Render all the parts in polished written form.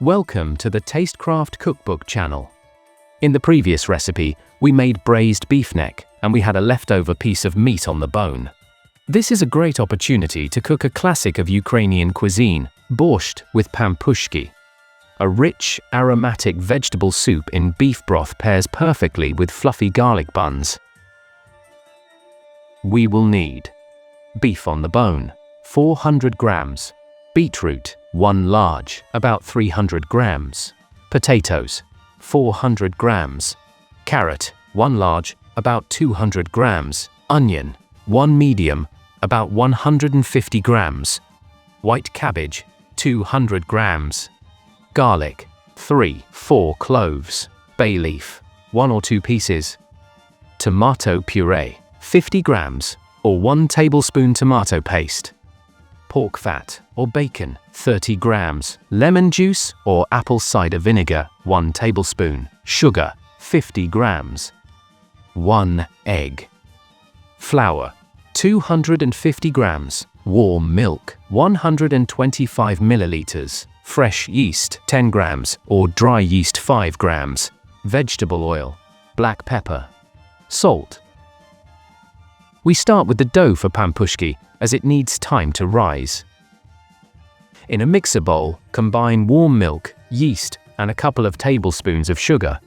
Welcome to the Tastecraft Cookbook channel. In the previous recipe, we made braised beef neck and we had a leftover piece of meat on the bone. This is a great opportunity to cook a classic of Ukrainian cuisine, borscht with pampushky. A rich, aromatic vegetable soup in beef broth pairs perfectly with fluffy garlic buns. We will need beef on the bone, 400 grams, beetroot, 1 large, about 300 grams, potatoes, 400 grams, carrot, 1 large, about 200 grams, onion, 1 medium, about 150 grams, white cabbage, 200 grams, garlic, 3-4 cloves, bay leaf, 1 or 2 pieces, tomato puree, 50 grams, or 1 tablespoon tomato paste, pork fat or bacon, 30 grams, lemon juice or apple cider vinegar, 1 tablespoon, sugar, 50 grams, 1 egg, flour, 250 grams, warm milk, 125 milliliters, fresh yeast, 10 grams, or dry yeast, 5 grams, vegetable oil, black pepper, salt. We start with the dough for pampushky, as it needs time to rise. In a mixer bowl, combine warm milk, yeast, and a couple of tablespoons of sugar.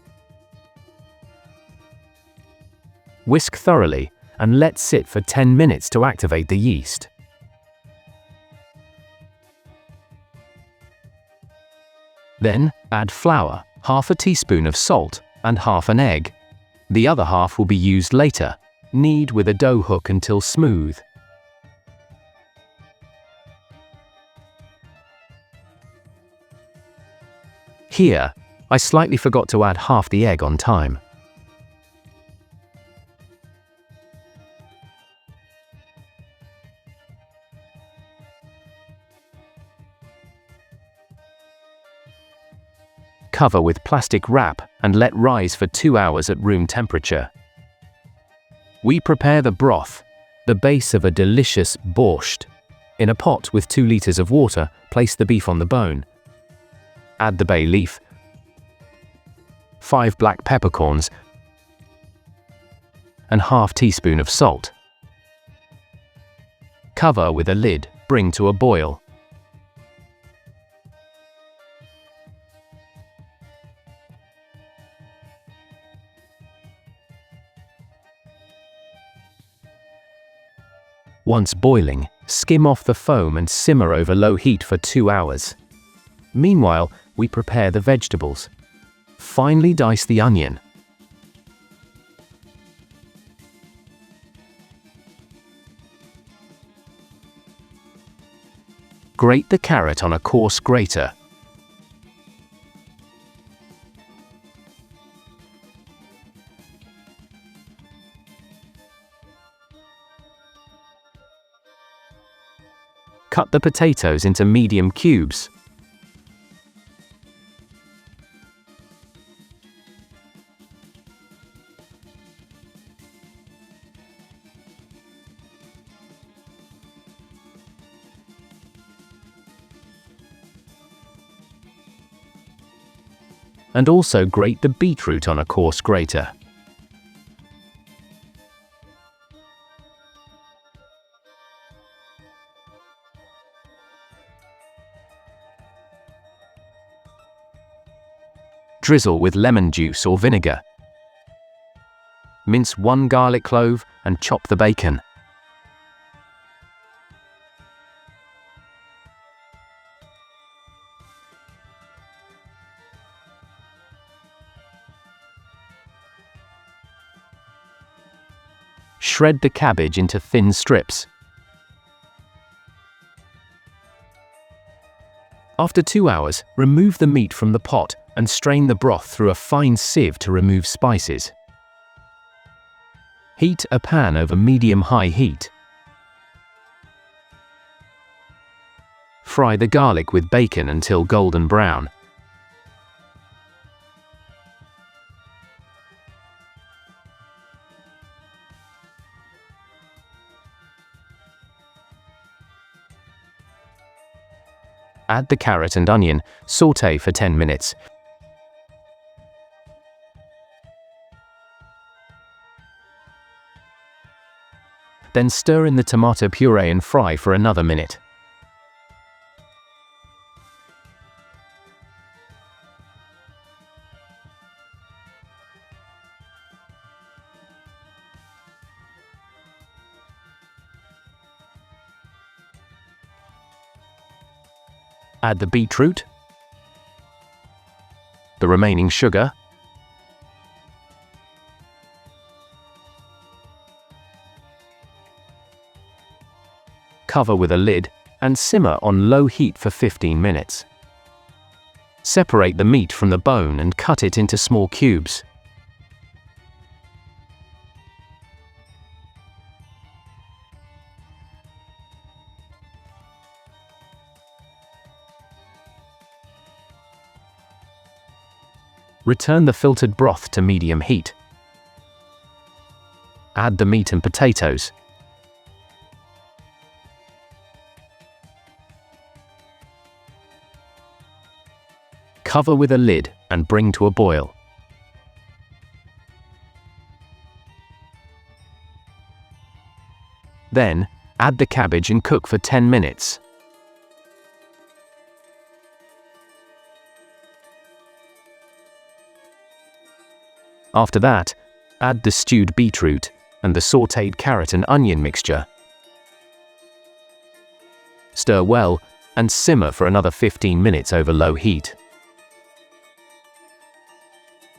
Whisk thoroughly and let sit for 10 minutes to activate the yeast. Then, add flour, half a teaspoon of salt, and half an egg. The other half will be used later. Knead with a dough hook until smooth. Here, I slightly forgot to add half the egg on time. Cover with plastic wrap and let rise for 2 hours at room temperature. We prepare the broth, the base of a delicious borscht. In a pot with 2 liters of water, place the beef on the bone. Add the bay leaf, 5 black peppercorns, and half teaspoon of salt. Cover with a lid, bring to a boil. Once boiling, skim off the foam and simmer over low heat for 2 hours. Meanwhile, we prepare the vegetables. Finely dice the onion. Grate the carrot on a coarse grater. Cut the potatoes into medium cubes. And also grate the beetroot on a coarse grater. Drizzle with lemon juice or vinegar. Mince 1 garlic clove and chop the bacon. Shred the cabbage into thin strips. After 2 hours, remove the meat from the pot and strain the broth through a fine sieve to remove spices. Heat a pan over medium-high heat. Fry the garlic with bacon until golden brown. Add the carrot and onion, sauté for 10 minutes. Then stir in the tomato puree and fry for another minute. Add the beetroot, the remaining sugar, cover with a lid, and simmer on low heat for 15 minutes. Separate the meat from the bone and cut it into small cubes. Return the filtered broth to medium heat. Add the meat and potatoes. Cover with a lid and bring to a boil. Then, add the cabbage and cook for 10 minutes. After that, add the stewed beetroot and the sautéed carrot and onion mixture. Stir well and simmer for another 15 minutes over low heat.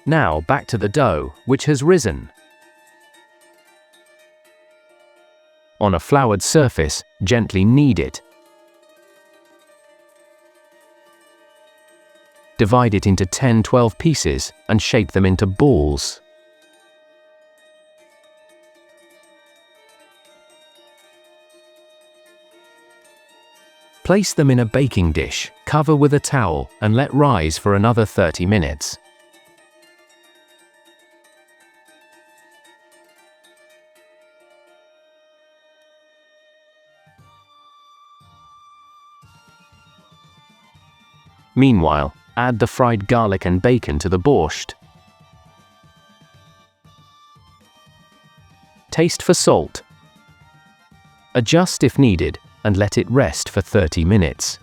Now back to the dough, which has risen. On a floured surface, gently knead it. Divide it into 10-12 pieces and shape them into balls. Place them in a baking dish, cover with a towel, and let rise for another 30 minutes. Meanwhile, add the fried garlic and bacon to the borscht. Taste for salt. Adjust if needed and let it rest for 30 minutes.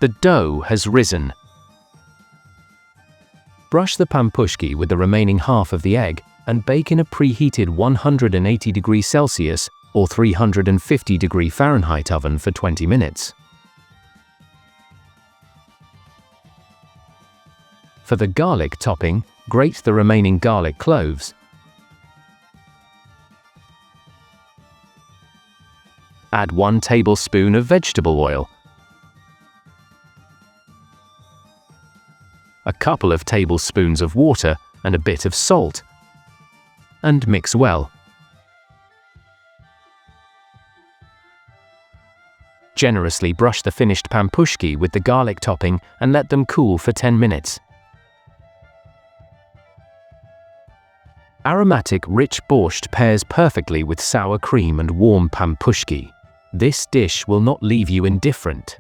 The dough has risen. Brush the pampushky with the remaining half of the egg and bake in a preheated 180 degrees Celsius or 350 degrees Fahrenheit oven for 20 minutes. For the garlic topping, grate the remaining garlic cloves. Add 1 tablespoon of vegetable oil, a couple of tablespoons of water and a bit of salt, and mix well. Generously brush the finished pampushky with the garlic topping and let them cool for 10 minutes. Aromatic rich borscht pairs perfectly with sour cream and warm pampushky. This dish will not leave you indifferent.